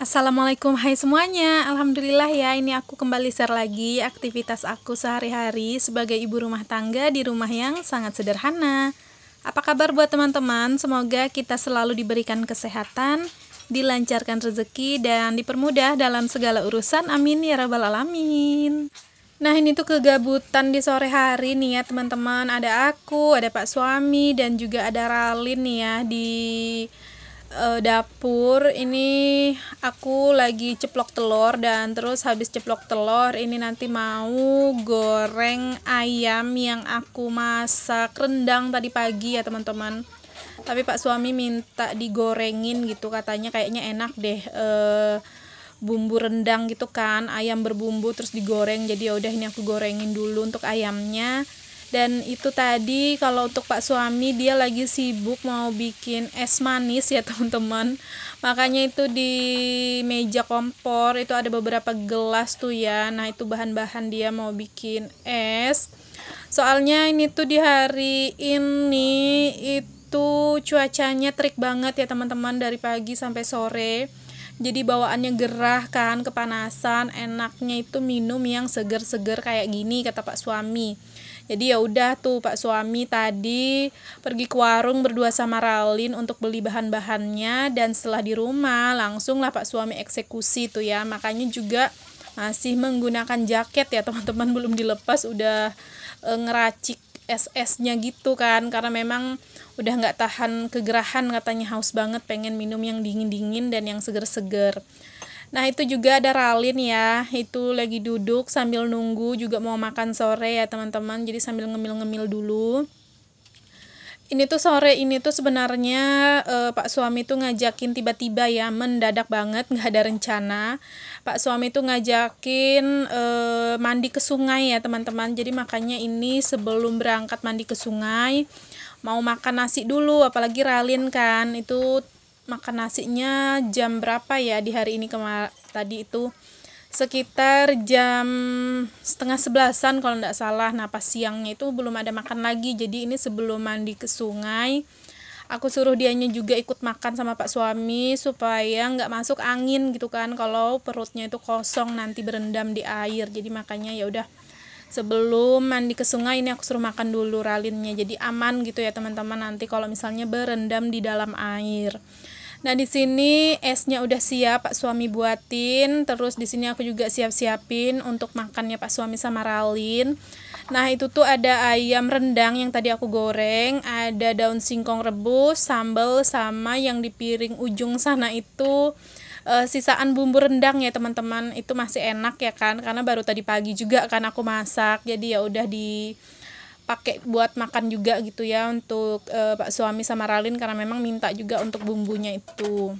Assalamualaikum, hai semuanya. Alhamdulillah ya, ini aku kembali share lagi aktivitas aku sehari-hari sebagai ibu rumah tangga di rumah yang sangat sederhana. Apa kabar buat teman-teman? Semoga kita selalu diberikan kesehatan, dilancarkan rezeki, dan dipermudah dalam segala urusan. Amin ya rabbal alamin. Nah, ini tuh kegabutan di sore hari nih ya teman-teman. Ada aku, ada Pak suami, dan juga ada Ralin nih ya di dapur. Ini aku lagi ceplok telur, dan terus habis ceplok telur ini nanti mau goreng ayam yang aku masak rendang tadi pagi ya teman-teman. Tapi Pak suami minta digorengin gitu, katanya kayaknya enak deh bumbu rendang gitu kan, ayam berbumbu terus digoreng. Jadi ya udah, ini aku gorengin dulu untuk ayamnya. Dan itu tadi kalau untuk Pak suami, dia lagi sibuk mau bikin es manis ya teman-teman. Makanya itu di meja kompor itu ada beberapa gelas tuh ya. Nah, itu bahan-bahan dia mau bikin es. Soalnya ini tuh di hari ini itu cuacanya terik banget ya teman-teman, dari pagi sampai sore. Jadi bawaannya gerah kan, kepanasan. Enaknya itu minum yang seger-seger kayak gini kata Pak suami. Jadi ya udah tuh, Pak suami tadi pergi ke warung berdua sama Ralin untuk beli bahan-bahannya, dan setelah di rumah langsung lah Pak suami eksekusi tuh ya. Makanya juga masih menggunakan jaket ya teman-teman, belum dilepas, udah ngeracik es-esnya gitu kan, karena memang udah nggak tahan kegerahan, katanya haus banget, pengen minum yang dingin-dingin dan yang seger-seger. Nah, itu juga ada Ralin ya, itu lagi duduk sambil nunggu juga mau makan sore ya teman-teman, jadi sambil ngemil-ngemil dulu. Ini tuh sore ini tuh sebenarnya Pak suami tuh ngajakin tiba-tiba ya, mendadak banget, nggak ada rencana. Pak suami tuh ngajakin mandi ke sungai ya teman-teman. Jadi makanya ini sebelum berangkat mandi ke sungai, mau makan nasi dulu, apalagi Ralin kan itu makan nasinya jam berapa ya di hari ini, tadi itu sekitar jam 10:30 kalau nggak salah. Nah, pas siangnya itu belum ada makan lagi. Jadi ini sebelum mandi ke sungai, aku suruh dianya juga ikut makan sama Pak suami supaya nggak masuk angin gitu kan, kalau perutnya itu kosong nanti berendam di air. Jadi makanya ya udah, sebelum mandi ke sungai ini aku suruh makan dulu Ralinnya, jadi aman gitu ya teman-teman nanti kalau misalnya berendam di dalam air. Nah, di sini esnya udah siap Pak suami buatin, terus di sini aku juga siap-siapin untuk makannya Pak suami sama Ralin. Nah, itu tuh ada ayam rendang yang tadi aku goreng, ada daun singkong rebus, sambal, sama yang di piring ujung sana itu sisaan bumbu rendang ya teman-teman. Itu masih enak ya kan, karena baru tadi pagi juga kan aku masak. Jadi ya udah dipakai buat makan juga gitu ya untuk Pak suami sama Ralin, karena memang minta juga untuk bumbunya itu.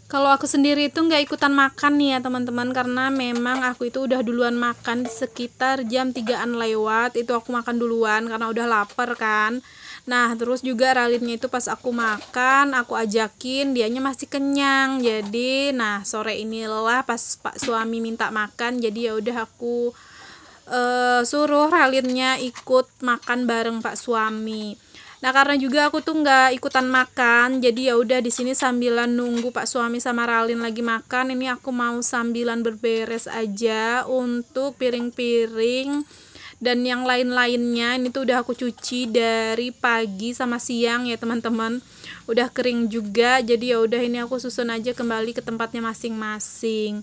Kalau aku sendiri itu nggak ikutan makan nih ya teman-teman, karena memang aku itu udah duluan makan sekitar jam 3-an lewat. Itu aku makan duluan karena udah lapar kan. Nah, terus juga Ralinnya itu pas aku makan, aku ajakin, dianya masih kenyang. Jadi, nah sore inilah pas Pak suami minta makan, jadi ya udah aku suruh Ralinnya ikut makan bareng Pak suami. Nah, karena juga aku tuh nggak ikutan makan, jadi ya udah di sini sambilan nunggu Pak suami sama Ralin lagi makan, ini aku mau sambilan berberes aja untuk piring-piring dan yang lain-lainnya. Ini tuh udah aku cuci dari pagi sama siang ya teman-teman, udah kering juga. Jadi ya udah, ini aku susun aja kembali ke tempatnya masing-masing.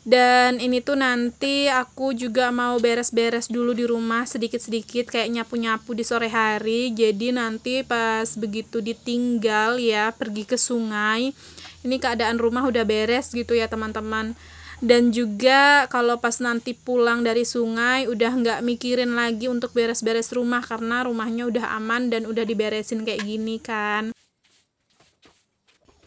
Dan ini tuh nanti aku juga mau beres-beres dulu di rumah sedikit-sedikit, kayak nyapu-nyapu di sore hari. Jadi nanti pas begitu ditinggal ya pergi ke sungai, ini keadaan rumah udah beres gitu ya teman-teman. Dan juga kalau pas nanti pulang dari sungai udah nggak mikirin lagi untuk beres-beres rumah, karena rumahnya udah aman dan udah diberesin kayak gini kan.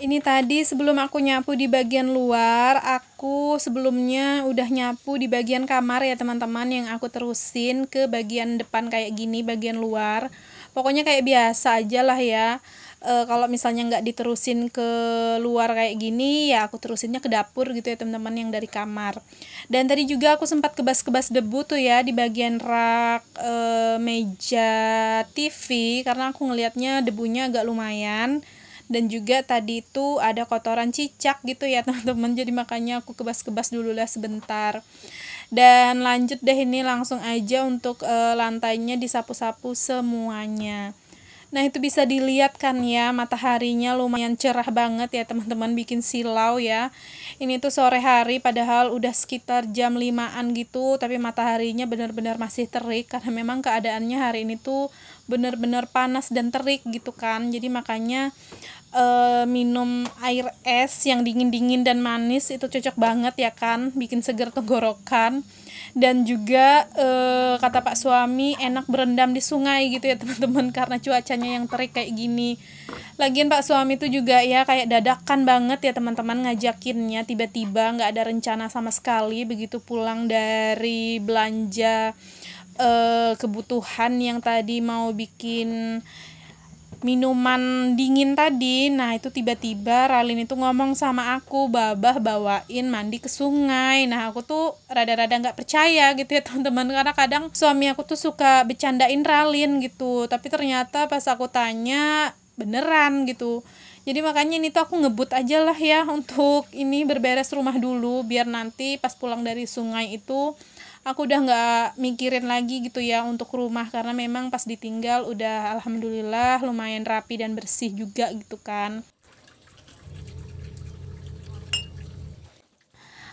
Ini tadi sebelum aku nyapu di bagian luar, aku sebelumnya udah nyapu di bagian kamar ya teman-teman, yang aku terusin ke bagian depan kayak gini, bagian luar. Pokoknya kayak biasa aja lah ya. Kalau misalnya nggak diterusin ke luar kayak gini, ya aku terusinnya ke dapur gitu ya teman-teman, yang dari kamar. Dan tadi juga aku sempat kebas-kebas debu tuh ya di bagian rak meja TV, karena aku ngelihatnya debunya agak lumayan. Dan juga tadi itu ada kotoran cicak gitu ya teman-teman, jadi makanya aku kebas-kebas dulu lah sebentar. Dan lanjut deh, ini langsung aja untuk lantainya disapu-sapu semuanya. Nah, itu bisa dilihat kan ya, mataharinya lumayan cerah banget ya teman-teman, bikin silau ya. Ini tuh sore hari padahal udah sekitar jam 5-an gitu, tapi mataharinya benar-benar masih terik karena memang keadaannya hari ini tuh benar-benar panas dan terik gitu kan. Jadi makanya minum air es yang dingin-dingin dan manis itu cocok banget ya kan, bikin seger tenggorokan. Dan juga kata Pak suami enak berendam di sungai gitu ya teman-teman, karena cuacanya yang terik kayak gini. Lagian Pak suami itu juga ya kayak dadakan banget ya teman-teman ngajakinnya, tiba-tiba nggak ada rencana sama sekali, begitu pulang dari belanja kebutuhan yang tadi mau bikin minuman dingin tadi. Nah, itu tiba-tiba Ralin itu ngomong sama aku, Babah bawain mandi ke sungai. Nah, aku tuh rada-rada nggak percaya gitu ya teman-teman, karena kadang suami aku tuh suka bercandain Ralin gitu, tapi ternyata pas aku tanya beneran gitu. Jadi makanya ini tuh aku ngebut aja lah ya untuk ini berberes rumah dulu, biar nanti pas pulang dari sungai itu aku udah nggak mikirin lagi gitu ya untuk rumah, karena memang pas ditinggal udah alhamdulillah lumayan rapi dan bersih juga gitu kan.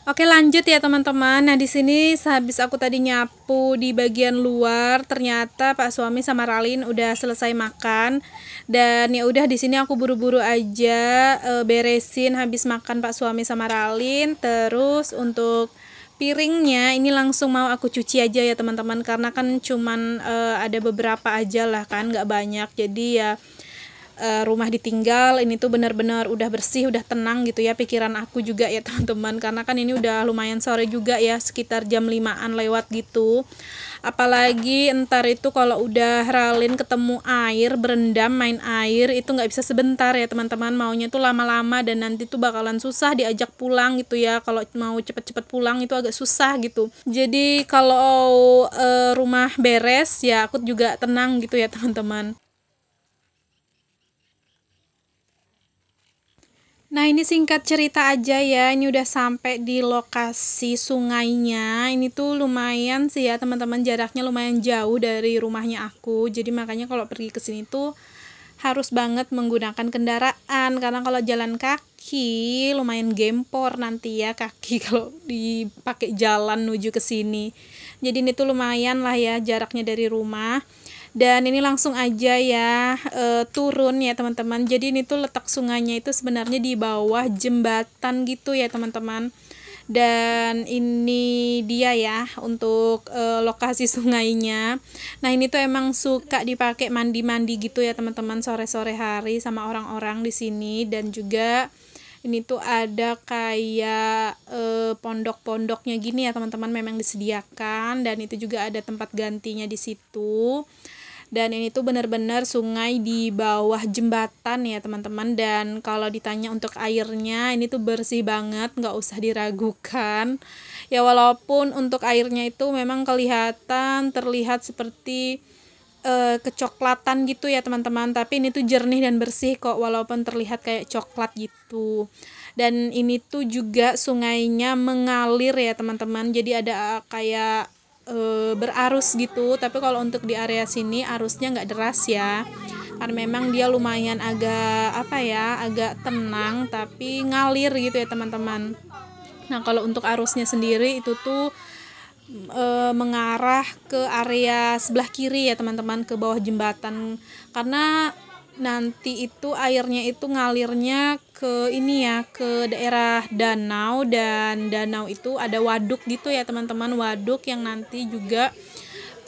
Oke, lanjut ya teman-teman. Nah, di sini sehabis aku tadi nyapu di bagian luar, ternyata Pak suami sama Ralin udah selesai makan. Dan ya udah, di sini aku buru-buru aja beresin habis makan Pak suami sama Ralin. Terus untuk piringnya ini langsung mau aku cuci aja ya teman-teman, karena kan cuman ada beberapa aja lah kan, nggak banyak. Jadi ya rumah ditinggal ini tuh benar-benar udah bersih, udah tenang gitu ya pikiran aku juga ya teman-teman, karena kan ini udah lumayan sore juga ya, sekitar jam 5-an lewat gitu. Apalagi entar itu kalau udah Ralin ketemu air, berendam main air itu nggak bisa sebentar ya teman-teman, maunya tuh lama-lama, dan nanti tuh bakalan susah diajak pulang gitu ya. Kalau mau cepet-cepet pulang itu agak susah gitu. Jadi kalau rumah beres ya aku juga tenang gitu ya teman-teman. Nah, ini singkat cerita aja ya, ini udah sampai di lokasi sungainya. Ini tuh lumayan sih ya teman-teman, jaraknya lumayan jauh dari rumahnya aku. Jadi makanya kalau pergi ke sini tuh harus banget menggunakan kendaraan, karena kalau jalan kaki lumayan gempor nanti ya kaki kalau dipakai jalan menuju ke sini. Jadi ini tuh lumayan lah ya jaraknya dari rumah. Dan ini langsung aja ya turun ya teman-teman. Jadi ini tuh letak sungainya itu sebenarnya di bawah jembatan gitu ya teman-teman. Dan ini dia ya untuk lokasi sungainya. Nah, ini tuh emang suka dipakai mandi-mandi gitu ya teman-teman, sore-sore hari sama orang-orang di sini. Dan juga ini tuh ada kayak pondok-pondoknya gini ya teman-teman, memang disediakan, dan itu juga ada tempat gantinya di situ. Dan ini tuh benar-benar sungai di bawah jembatan ya teman-teman. Dan kalau ditanya untuk airnya, ini tuh bersih banget, nggak usah diragukan ya. Walaupun untuk airnya itu memang terlihat seperti kecoklatan gitu ya teman-teman, tapi ini tuh jernih dan bersih kok, walaupun terlihat kayak coklat gitu. Dan ini tuh juga sungainya mengalir ya teman-teman, jadi ada kayak berarus gitu. Tapi kalau untuk di area sini arusnya nggak deras ya, karena memang dia lumayan agak agak tenang tapi ngalir gitu ya teman-teman. Nah, kalau untuk arusnya sendiri itu tuh mengarah ke area sebelah kiri ya teman-teman, ke bawah jembatan, karena nanti itu airnya itu ngalirnya ke ini ya, ke daerah danau. Dan danau itu ada waduk gitu ya teman-teman, waduk yang nanti juga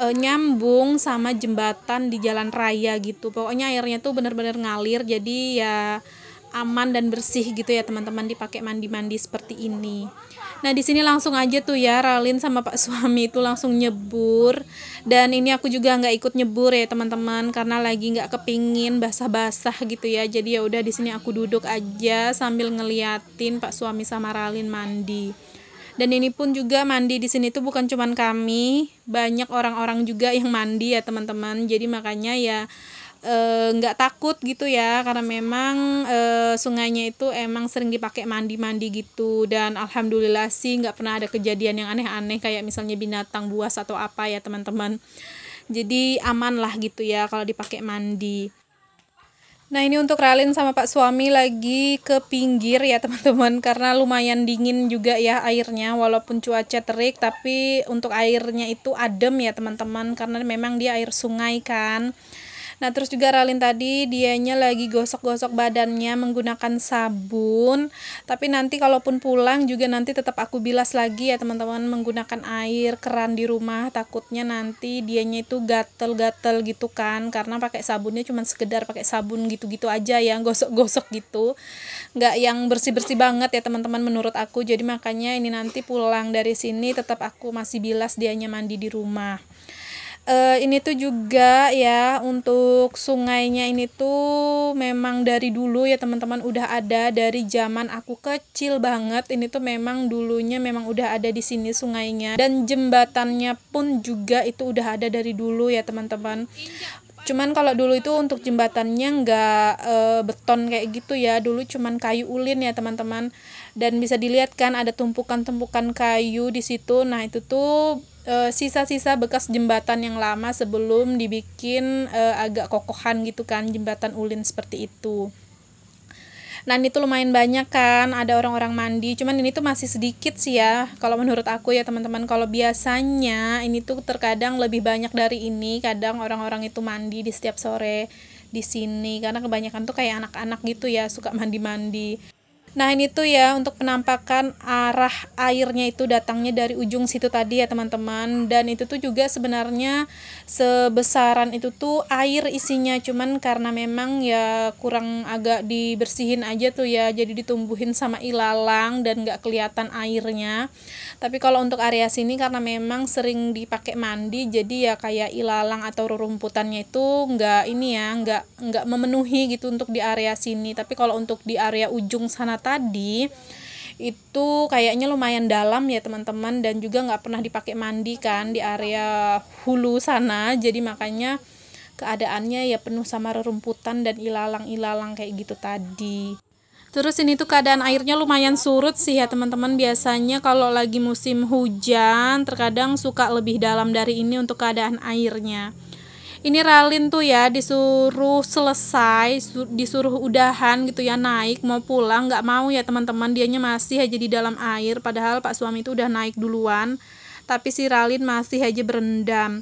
nyambung sama jembatan di jalan raya gitu. Pokoknya airnya tuh benar-benar ngalir, jadi ya aman dan bersih gitu ya teman-teman, dipakai mandi-mandi seperti ini. Nah di sini langsung aja tuh ya Ralin sama Pak suami itu langsung nyebur, dan ini aku juga nggak ikut nyebur ya teman-teman karena lagi nggak kepingin basah-basah gitu ya. Jadi ya udah di sini aku duduk aja sambil ngeliatin Pak suami sama Ralin mandi. Dan ini pun juga mandi di sini tuh bukan cuman kami, banyak orang-orang juga yang mandi ya teman-teman. Jadi makanya ya nggak takut gitu ya, karena memang sungainya itu emang sering dipakai mandi-mandi gitu. Dan alhamdulillah sih nggak pernah ada kejadian yang aneh-aneh kayak misalnya binatang buas atau apa ya teman-teman. Jadi aman lah gitu ya kalau dipakai mandi. Nah ini untuk Ralin sama Pak suami lagi ke pinggir ya teman-teman, karena lumayan dingin juga ya airnya, walaupun cuaca terik tapi untuk airnya itu adem ya teman-teman, karena memang dia air sungai kan. Nah terus juga Ralin tadi dianya lagi gosok-gosok badannya menggunakan sabun, tapi nanti kalaupun pulang juga nanti tetap aku bilas lagi ya teman-teman menggunakan air keran di rumah, takutnya nanti dianya itu gatel-gatel gitu kan, karena pakai sabunnya cuma sekedar pakai sabun gitu-gitu aja ya, gosok-gosok gitu, nggak yang bersih-bersih banget ya teman-teman menurut aku. Jadi makanya ini nanti pulang dari sini tetap aku masih bilas dianya mandi di rumah. Ini tuh juga ya untuk sungainya ini tuh memang dari dulu ya teman-teman udah ada dari zaman aku kecil banget. Ini tuh memang dulunya memang udah ada di sini sungainya, dan jembatannya pun juga itu udah ada dari dulu ya teman-teman. Cuman kalau dulu itu untuk jembatannya nggak beton kayak gitu ya, dulu cuman kayu ulin ya teman-teman. Dan bisa dilihat kan ada tumpukan-tumpukan kayu di situ. Nah itu tuh sisa-sisa bekas jembatan yang lama sebelum dibikin agak kokohan gitu kan, jembatan ulin seperti itu. Nah ini tuh lumayan banyak kan ada orang-orang mandi, cuman ini tuh masih sedikit sih ya kalau menurut aku ya teman-teman. Kalau biasanya ini tuh terkadang lebih banyak dari ini, kadang orang-orang itu mandi di setiap sore di sini karena kebanyakan tuh kayak anak-anak gitu ya suka mandi-mandi. Nah ini tuh ya untuk penampakan arah airnya itu datangnya dari ujung situ tadi ya teman-teman. Dan itu tuh juga sebenarnya sebesaran itu tuh air isinya, cuman karena memang ya kurang agak dibersihin aja tuh ya, jadi ditumbuhin sama ilalang dan nggak kelihatan airnya. Tapi kalau untuk area sini karena memang sering dipakai mandi, jadi ya kayak ilalang atau rerumputannya itu nggak ini ya, nggak memenuhi gitu untuk di area sini. Tapi kalau untuk di area ujung sana tadi itu kayaknya lumayan dalam ya teman-teman, dan juga nggak pernah dipakai mandi kan di area hulu sana, jadi makanya keadaannya ya penuh sama rerumputan dan ilalang-ilalang kayak gitu tadi. Terus ini tuh keadaan airnya lumayan surut sih ya teman-teman. Biasanya kalau lagi musim hujan terkadang suka lebih dalam dari ini untuk keadaan airnya. Ini Ralin tuh ya disuruh selesai, disuruh udahan gitu ya, naik mau pulang nggak mau ya teman-teman, dianya masih aja di dalam air, padahal Pak suami itu udah naik duluan tapi si Ralin masih aja berendam.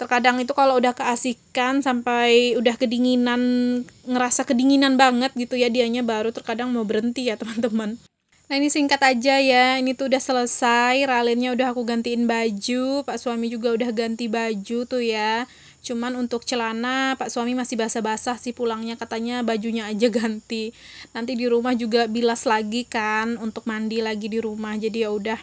Terkadang itu kalau udah keasikan sampai udah kedinginan, ngerasa kedinginan banget gitu ya, dianya baru terkadang mau berhenti ya teman-teman. Nah ini singkat aja ya, ini tuh udah selesai, Ralinnya udah aku gantiin baju, Pak suami juga udah ganti baju tuh ya. Cuman untuk celana Pak suami masih basah-basah sih pulangnya, katanya bajunya aja ganti. Nanti di rumah juga bilas lagi kan untuk mandi lagi di rumah. Jadi ya udah.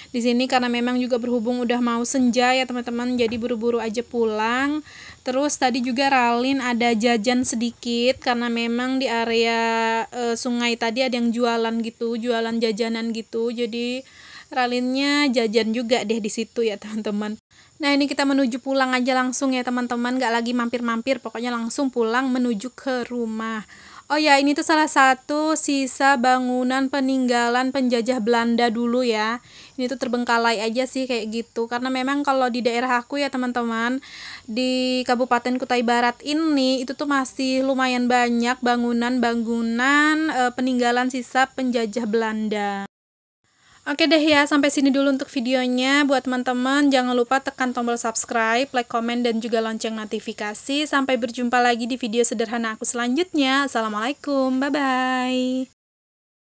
Di sini karena memang juga berhubung udah mau senja ya teman-teman, jadi buru-buru aja pulang. Terus tadi juga Ralin ada jajan sedikit karena memang di area sungai tadi ada yang jualan gitu, jualan jajanan gitu. Jadi Ralinnya jajan juga deh di situ ya teman-teman. Nah ini kita menuju pulang aja langsung ya teman-teman, gak lagi mampir-mampir, pokoknya langsung pulang menuju ke rumah. Oh ya, ini tuh salah satu sisa bangunan peninggalan penjajah Belanda dulu ya. Ini tuh terbengkalai aja sih kayak gitu, karena memang kalau di daerah aku ya teman-teman, di Kabupaten Kutai Barat ini itu tuh masih lumayan banyak bangunan-bangunan peninggalan sisa penjajah Belanda. Oke deh ya, sampai sini dulu untuk videonya. Buat teman-teman, jangan lupa tekan tombol subscribe, like, komen, dan juga lonceng notifikasi. Sampai berjumpa lagi di video sederhana aku selanjutnya. Assalamualaikum, bye-bye.